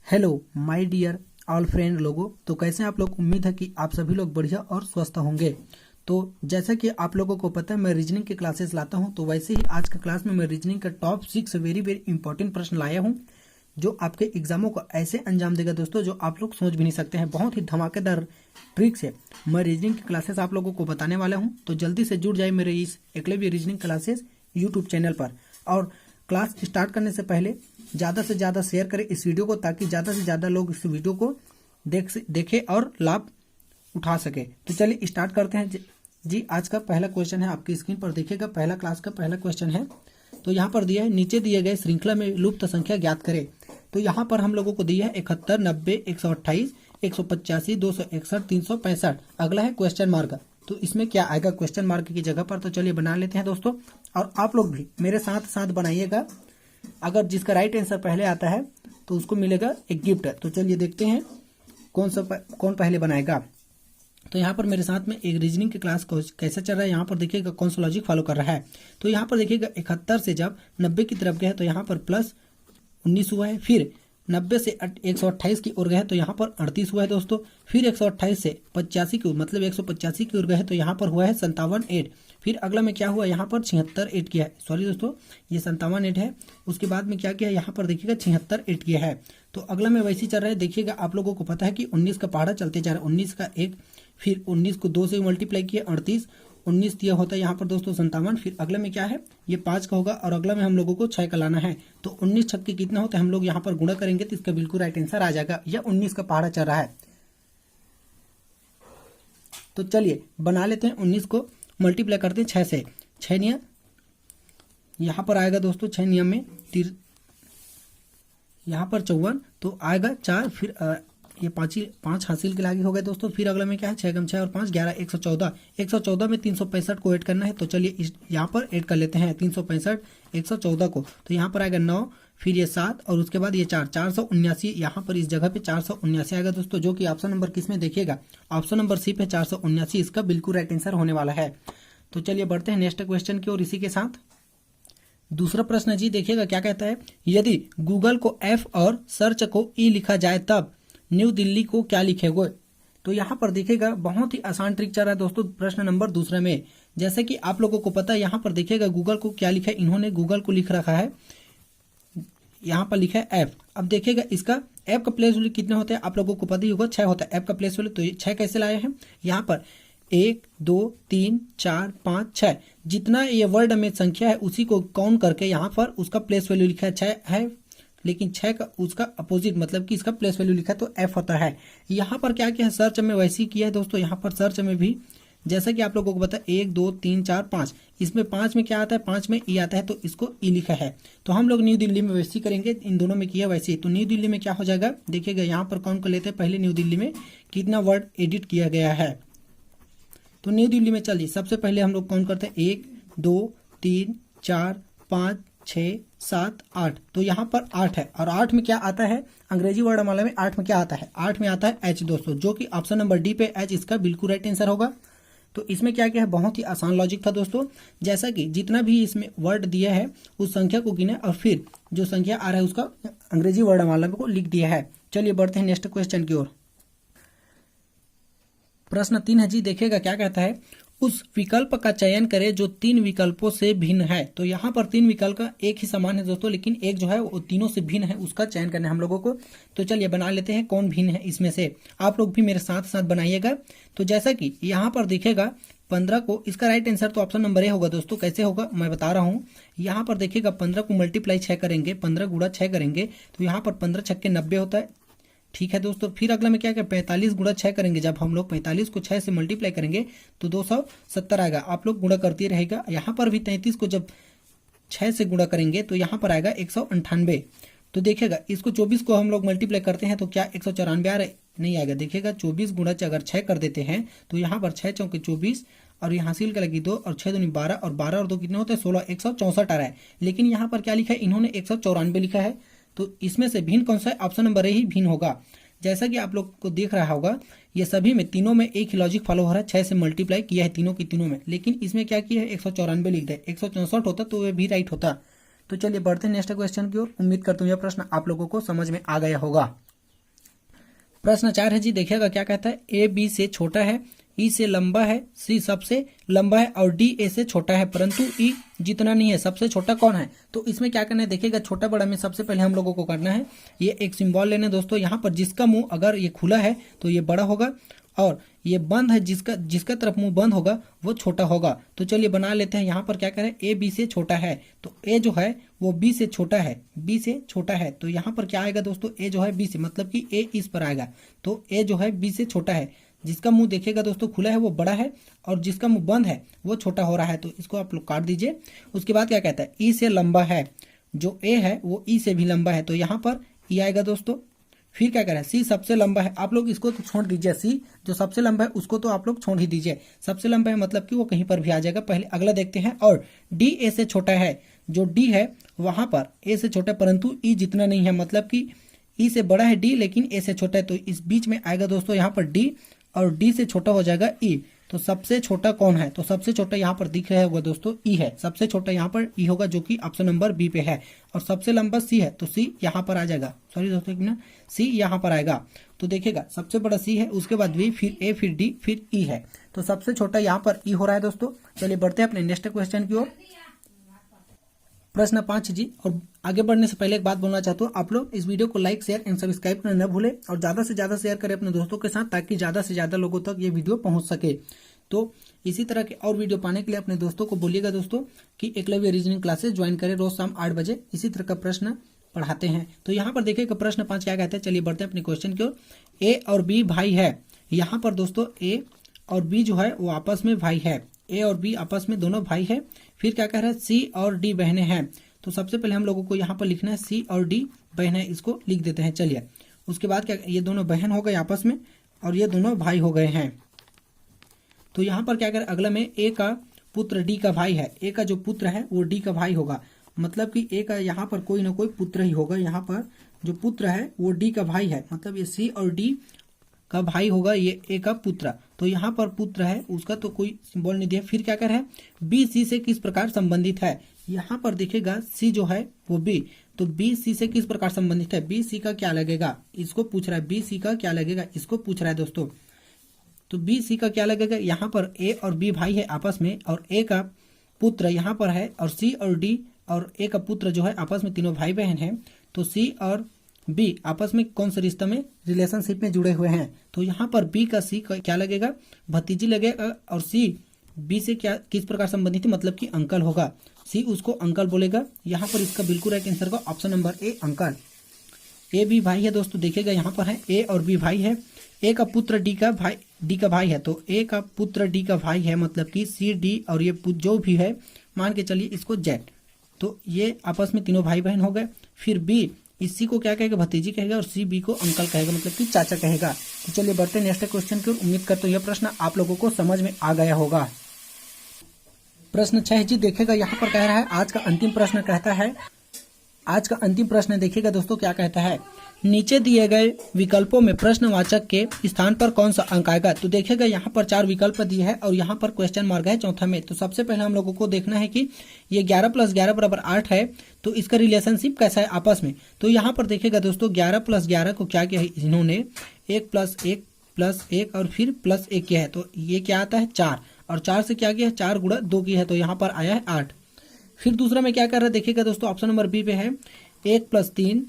Hello my dear all friend लोगों। तो कैसे हैं आप लोग। उम्मीद है कि आप सभी लोग बढ़िया और स्वस्थ होंगे। तो जैसा कि आप लोगों को पता है मैं रीजनिंग के क्लासेस लाता हूं, तो वैसे ही आज का क्लास में मैं रीजनिंग का टॉप 6 वेरी वेरी इंपॉर्टेंट प्रश्न लाया हूं जो आपके एग्जामों को ऐसे अंजाम देगा दोस्तों जो आप लोग सोच भी नहीं सकते हैं। बहुत ही धमाकेदार ट्रिक से मैं रीजनिंग की क्लासेस आप लोगों को बताने वाला हूँ, तो जल्दी से जुड़ जाए मेरे इस Eklavya reasoning classes YouTube channel पर। और क्लास स्टार्ट करने से पहले ज़्यादा से ज़्यादा शेयर करें इस वीडियो को, ताकि ज़्यादा से ज़्यादा लोग इस वीडियो को देखें और लाभ उठा सके। तो चलिए स्टार्ट करते हैं जी। आज का पहला क्वेश्चन है, आपकी स्क्रीन पर देखिएगा। पहला क्लास का पहला क्वेश्चन है। तो यहाँ पर दिया है, नीचे दिए गए श्रृंखला में लुप्त संख्या ज्ञात करें। तो यहाँ पर हम लोगों को दिया है 71, 90, 128, 185, 261, 365। अगला है क्वेश्चन मार्क। तो इसमें क्या आएगा क्वेश्चन मार्क की जगह पर। तो चलिए बना लेते हैं दोस्तों, और आप लोग भी मेरे साथ साथ बनाइएगा। अगर जिसका राइट आंसर पहले आता है तो उसको मिलेगा एक गिफ्ट। तो चलिए देखते हैं कौन पहले बनाएगा। तो यहाँ पर मेरे साथ में एक रीजनिंग की क्लास कैसा चल रहा है, यहाँ पर देखिएगा कौन सा लॉजिक फॉलो कर रहा है। तो यहाँ पर देखिएगा 71 से जब 90 की तरफ गया तो यहाँ पर +19 हुआ है। फिर 90 से 128 की ओर गए तो यहाँ पर 38 हुआ है दोस्तों। फिर 128 से 85 की ओर, मतलब 185 की ओर गए तो यहाँ पर हुआ है 57 फिर अगला में क्या हुआ, यहाँ पर 76 किया है। सॉरी दोस्तों, ये 57 है। उसके बाद में क्या किया, यहाँ पर देखिएगा 76 किया है। तो अगला में वैसे ही चल रहा है। देखिएगा आप लोगों को पता है कि 19 का पहाड़ा चलते जा रहा है। 19 का 1, फिर 19 को 2 से मल्टीप्लाई किया 38, 19 दिया होता है यहाँ पर दोस्तों 57। फिर अगले में क्या है, ये 5 का होगा, और अगला में हम लोगों को 6 का लाना है। तो 19 छक्के कितना होता है, हम लोग यहाँ पर गुणा करेंगे तो इसका बिल्कुल राइट आंसर आ जाएगा। या 19 का पहाड़ा चल रहा है। तो चलिए बना लेते हैं। 19 को मल्टीप्लाई करते हैं 6 से। 6 नियम यहाँ पर आएगा दोस्तों। 6 नियम में यहाँ पर 54 तो आएगा 4। फिर ये 5 हासिल के लागे हो गए दोस्तों। फिर अगला में क्या है, 6 × 6 और 5 11, 114। 114 में 365 को ऐड करना है। तो चलिए यहाँ पर ऐड कर लेते हैं 365 114 को। तो यहाँ पर आएगा 9, फिर ये 7 और उसके बाद ये 4, 479। यहाँ पर इस जगह पे 479 आएगा दोस्तों, जो कि ऑप्शन नंबर किस में देखिएगा, ऑप्शन नंबर सी पे 479 इसका बिल्कुल राइट आंसर होने वाला है। तो चलिए बढ़ते हैं नेक्स्ट क्वेश्चन की ओर। इसी के साथ दूसरा प्रश्न जी, देखिएगा क्या कहता है। यदि गूगल को F और सर्च को E लिखा जाए तब न्यू दिल्ली को क्या लिखेंगे। तो यहाँ पर देखिएगा बहुत ही आसान ट्रिक चल रहा है दोस्तों। प्रश्न नंबर दूसरे में जैसे कि आप लोगों को पता है, यहाँ पर देखिएगा गूगल को क्या लिखा है, इन्होंने गूगल को लिख रखा है, यहाँ पर लिखा है F। अब देखिएगा इसका F का प्लेस वैल्यू कितना होता है, आप लोगों को पता ही होगा 6 होता है F का प्लेस वैल्यू। तो ये 6 कैसे लाए हैं, यहाँ पर 1 2 3 4 5 6 जितना ये वर्ड में संख्या है उसी को काउंट करके यहाँ पर उसका प्लेस वैल्यू लिखा है 6 है, लेकिन 6 का उसका अपोजिट मतलब कि इसका प्लेस वैल्यू लिखा है तो F होता है। यहाँ पर क्या किया है, सर्च में वैसे ही किया है दोस्तों। यहाँ पर सर्च में भी जैसा कि आप लोगों को पता है 1 2 3 4 5, इसमें 5 में क्या आता है, 5 में ई आता है, तो इसको ई लिखा है। तो हम लोग न्यू दिल्ली में वैसे ही करेंगे, इन दोनों में किया वैसे ही। तो न्यू दिल्ली में क्या हो जाएगा, देखिएगा यहाँ पर काउंट कर लेते हैं पहले न्यू दिल्ली में कितना वर्ड एडिट किया गया है। तो न्यू दिल्ली में चलिए सबसे पहले हम लोग काउंट करते हैं 1 2 3 4 5 6 7 8। तो यहाँ पर 8 है, और 8 में क्या आता है, अंग्रेजी वर्णमाला में 8 में क्या आता है, 8 में आता है H दोस्तों, जो कि ऑप्शन नंबर डी पे H इसका बिल्कुल राइट आंसर होगा। तो इसमें क्या क्या है, बहुत ही आसान लॉजिक था दोस्तों। जैसा कि जितना भी इसमें वर्ड दिया है उस संख्या को गिने और फिर जो संख्या आ रहा है उसका अंग्रेजी वर्णमाला को लिख दिया है। चलिए बढ़ते हैं नेक्स्ट क्वेश्चन की ओर। प्रश्न 3 है जी, देखिएगा क्या कहता है। उस विकल्प का चयन करें जो 3 विकल्पों से भिन्न है। तो यहाँ पर 3 विकल्प का एक ही समान है दोस्तों, लेकिन एक जो है वो तीनों से भिन्न है, उसका चयन करना है हम लोगों को। तो चलिए बना लेते हैं कौन भिन्न है इसमें से। आप लोग भी मेरे साथ साथ बनाइएगा। तो जैसा कि यहाँ पर देखिएगा 15 को, इसका राइट आंसर तो ऑप्शन नंबर ए होगा दोस्तों। कैसे होगा मैं बता रहा हूँ। यहाँ पर देखिएगा 15 को मल्टीप्लाई 6 करेंगे, 15 गुणा 6 करेंगे तो यहाँ पर 15 छक्के 90 होता है, ठीक है दोस्तों। फिर अगला में क्या क्या 45 गुणा 6 करेंगे, जब हम लोग 45 को 6 से मल्टीप्लाई करेंगे तो 270 आएगा। आप लोग गुणा करते रहेगा। यहाँ पर भी 33 को जब 6 से गुणा करेंगे तो यहाँ पर आएगा 198। तो देखिएगा इसको 24 को हम लोग मल्टीप्लाई करते हैं तो क्या 194 आ रहा है, नहीं आएगा। देखिएगा 24 गुणा अगर 6 कर देते हैं तो यहाँ पर 6 चौके 24 और यहाँ हासिल का लगी 2 और 6 दूनी 12 और 12 और 2 कितने होते हैं 16, 164 आ रहा है। लेकिन यहाँ पर क्या लिखा है, इन्होंने 194 लिखा है। तो इसमें से भिन्न कौन सा है, ऑप्शन नंबर ए ही भिन्न होगा। जैसा कि आप लोग को देख रहा होगा ये सभी में तीनों में एक ही लॉजिक फॉलो हो रहा है, 6 से मल्टीप्लाई किया है तीनों की तीनों में, लेकिन इसमें क्या किया है 194 लिख दे। 164 होता तो ये भी राइट होता। तो चलिए बढ़ते हैं नेक्स्ट क्वेश्चन की ओर। उम्मीद करता हूँ यह प्रश्न आप लोगों को समझ में आ गया होगा। प्रश्न 4 है जी, देखिएगा क्या कहता है। ए बी से छोटा है, ई से लंबा है, सी सबसे लंबा है और डी ए से छोटा है परंतु ई जितना नहीं है। सबसे छोटा कौन है? तो इसमें क्या करना है, देखिएगा छोटा बड़ा में सबसे पहले हम लोगों को करना है ये एक सिंबल लेना है दोस्तों। यहाँ पर जिसका मुंह अगर ये खुला है तो ये बड़ा होगा और ये बंद है, जिसका तरफ मुंह बंद होगा वो छोटा होगा। तो चलिए बना लेते हैं। यहाँ पर क्या करें, ए बी से छोटा है तो ए जो है वो बी से छोटा है, बी से छोटा है। तो यहाँ पर क्या आएगा दोस्तों, ए जो है बी से, मतलब कि ए इस पर आएगा। तो ए जो है बी से छोटा है, जिसका मुंह देखिएगा दोस्तों खुला है वो बड़ा है और जिसका मुंह बंद है वो छोटा हो रहा है। तो इसको आप लोग काट दीजिए। उसके बाद क्या कहता है, ई से लंबा है, जो ए है वो ई से भी लंबा है तो यहाँ पर ई आएगा दोस्तों। फिर क्या करें, सी सबसे लंबा है, आप लोग इसको तो छोड़ दीजिए, सी जो सबसे लंबा है उसको तो आप लोग छोड़ ही दीजिए। सबसे लंबा है मतलब कि वो कहीं पर भी आ जाएगा। पहले अगला देखते हैं। और डी ए से छोटा है, जो डी है वहां पर ए से छोटा है परंतु ई जितना नहीं है, मतलब कि ई से बड़ा है डी लेकिन ए से छोटा है। तो इस बीच में आएगा दोस्तों यहाँ पर डी और डी से छोटा हो जाएगा ई। तो सबसे छोटा कौन है, तो सबसे छोटा यहाँ पर दिख रहा होगा दोस्तों ई है। सबसे छोटा यहाँ पर ई होगा जो कि ऑप्शन नंबर बी पे है। और सबसे लंबा सी है तो सी यहाँ पर आ जाएगा, सॉरी दोस्तों ना, सी यहाँ पर आएगा। तो देखिएगा सबसे बड़ा सी है, उसके बाद बी, फिर ए, फिर डी, फिर ई है। तो सबसे छोटा यहाँ पर ई हो रहा है दोस्तों। चलिए बढ़ते हैं अपने नेक्स्ट क्वेश्चन की ओर। प्रश्न 5 जी। और आगे बढ़ने से पहले एक बात बोलना चाहता हूँ, आप लोग इस वीडियो को लाइक शेयर एंड सब्सक्राइब करना न भूलें और ज्यादा से ज्यादा शेयर करें अपने दोस्तों के साथ ताकि ज्यादा से ज्यादा लोगों तक ये वीडियो पहुंच सके। तो इसी तरह के और वीडियो पाने के लिए अपने दोस्तों को बोलिएगा दोस्तों कि एकलव्य रीजनिंग क्लासेस ज्वाइन करें रोज शाम 8 बजे। इसी तरह का प्रश्न पढ़ाते हैं। तो यहाँ पर देखिएगा प्रश्न 5 क्या कहते हैं। चलिए बढ़ते हैं अपने क्वेश्चन की ओर। ए और बी भाई है। यहाँ पर दोस्तों ए और बी जो है वो आपस में भाई है। ए और बी आपस में दोनों भाई है। फिर क्या कह रहा है, सी और डी बहनें हैं। तो सबसे पहले हम लोगों को यहाँ पर लिखना है सी और डी बहन है, इसको लिख देते हैं। चलिए उसके बाद क्या, ये दोनों बहन हो गए आपस में और ये दोनों भाई हो गए हैं। तो यहाँ पर क्या करें, अगला में ए का पुत्र डी का भाई है। ए का जो पुत्र है वो डी का भाई होगा, मतलब कि ए का यहाँ पर कोई ना कोई पुत्र ही होगा। यहाँ पर जो पुत्र है वो डी का भाई है, मतलब ये सी और डी का भाई होगा, ये ए का पुत्र। तो यहाँ पर पुत्र है, उसका तो कोई सिंबल नहीं दिया। फिर क्या कर रहा है, बी सी से किस प्रकार संबंधित है। यहाँ पर देखिएगा सी जो है वो बी, तो बी सी से किस प्रकार संबंधित है, बी सी का क्या लगेगा इसको पूछ रहा है। बी सी का क्या लगेगा इसको पूछ रहा है दोस्तों। तो बी सी का क्या लगेगा, यहाँ पर ए और बी भाई है आपस में और ए का पुत्र यहाँ पर है और सी और डी और ए का पुत्र जो है आपस में तीनों भाई बहन हैं। तो सी और बी आपस में कौन से रिश्ते में, रिलेशनशिप में जुड़े हुए हैं। तो यहाँ पर बी का सी का क्या लगेगा, भतीजी लगेगा और सी बी से क्या किस प्रकार संबंधित है, मतलब कि अंकल होगा। सी उसको अंकल बोलेगा। यहाँ पर इसका बिल्कुल राइट आंसर होगा option number A uncle. A B भाई है दोस्तों, देखिएगा यहाँ पर है ए और बी भाई है। ए का पुत्र डी का भाई है, तो ए का पुत्र डी का भाई है, मतलब कि सी डी और ये जो भी है मान के चलिए इसको जेड। तो ये आपस में तीनों भाई बहन हो गए। फिर बी इसी को क्या कहेगा, भतीजी कहेगा और सी बी को अंकल कहेगा, मतलब कि चाचा कहेगा। तो चलिए बढ़ते नेक्स्ट क्वेश्चन की ओर। उम्मीद करते हैं यह प्रश्न आप लोगों को समझ में आ गया होगा। प्रश्न 6 जी, देखिएगा यहाँ पर कह रहा है आज का अंतिम प्रश्न कहता है, आज का अंतिम प्रश्न देखिएगा दोस्तों क्या कहता है, नीचे दिए गए विकल्पों में प्रश्नवाचक के स्थान पर कौन सा अंक आएगा। तो देखिएगा यहाँ पर 4 विकल्प दिए है और यहाँ पर क्वेश्चन मार्क है चौथा में। तो सबसे पहले हम लोगों को देखना है कि ये 11 + 11 = 8 है, तो इसका रिलेशनशिप कैसा है आपस में। तो यहाँ पर देखिएगा दोस्तों 11 + 11 को क्या किया है इन्होंने, 1 + 1 + 1 और फिर +1 किया है। तो ये क्या आता है 4 और 4 से क्या किया है 4 × 2 की है, तो यहाँ पर आया है 8। फिर दूसरा में क्या कर रहा है, देखिएगा दोस्तों ऑप्शन नंबर बी पे है 1 + 3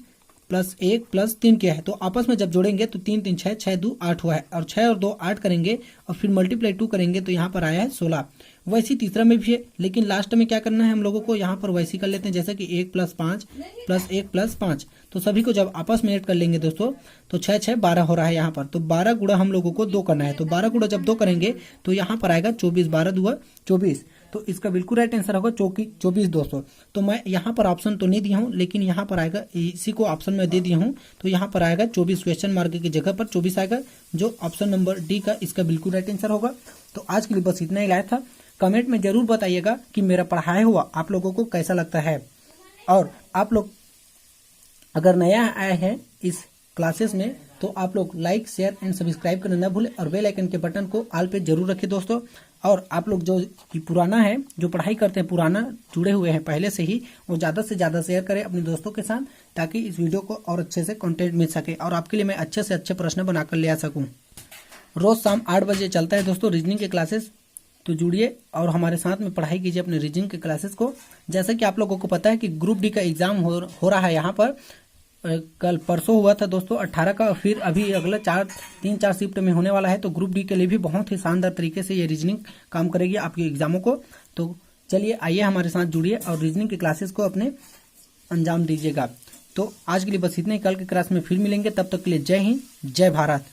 + 1 + 3 किया है। तो आपस में जब जोड़ेंगे तो 3 3 6 6 2 8 हुआ है और 6 और 2 8 करेंगे और फिर मल्टीप्लाई 2 करेंगे तो यहाँ पर आया है 16। वैसे तीसरा में भी है, लेकिन लास्ट में क्या करना है हम लोगों को, यहाँ पर वैसे कर लेते हैं जैसे कि 1 + 5 + 1 + 5। तो सभी को जब आपस में ऐड कर लेंगे दोस्तों तो 6 6 12 हो रहा है यहाँ पर। तो 12 गुणा हम लोगों को 2 करना है, तो 12 गुणा जब 2 करेंगे तो यहाँ पर आएगा 24, 12 2 24। तो इसका बिल्कुल राइट आंसर होगा 24 दोस्तों। तो मैं यहाँ पर ऑप्शन तो नहीं दिया हूँ, लेकिन यहाँ पर आएगा, इसी को ऑप्शन में दे दिया हूँ, तो यहाँ पर आएगा 24, क्वेश्चन मार्क की जगह पर 24 आएगा, जो ऑप्शन नंबर डी का इसका बिल्कुल राइट आंसर होगा। तो आज के लिए बस इतना ही लाया था। कमेंट में जरूर बताइएगा कि मेरा पढ़ाया हुआ आप लोगों को कैसा लगता है। और आप लोग अगर नया आए हैं इस क्लासेस में तो आप लोग लाइक शेयर एंड सब्सक्राइब करना न भूलें और बेल आइकन के बटन को ऑल पे जरूर रखें दोस्तों। और आप लोग जो पुराना है, जो पढ़ाई करते हैं, पुराना जुड़े हुए हैं पहले से ही, वो ज़्यादा से ज़्यादा शेयर करें अपने दोस्तों के साथ ताकि इस वीडियो को और अच्छे से कंटेंट मिल सके और आपके लिए मैं अच्छे से अच्छे प्रश्न बनाकर ले आ सकूं। रोज शाम 8 बजे चलता है दोस्तों रीजनिंग के क्लासेस, तो जुड़िए और हमारे साथ में पढ़ाई कीजिए अपने रीजनिंग के क्लासेस को। जैसे कि आप लोगों को पता है कि ग्रुप डी का एग्जाम हो रहा है यहाँ पर, कल परसों हुआ था दोस्तों 18 का, फिर अभी अगला 3-4 शिफ्ट में होने वाला है। तो ग्रुप डी के लिए भी बहुत ही शानदार तरीके से ये रीजनिंग काम करेगी आपके एग्जामों को। तो चलिए आइए हमारे साथ जुड़िए और रीजनिंग के क्लासेस को अपने अंजाम दीजिएगा। तो आज के लिए बस इतने ही, कल के क्लास में फिर मिलेंगे, तब तक के लिए जय हिंद जय भारत।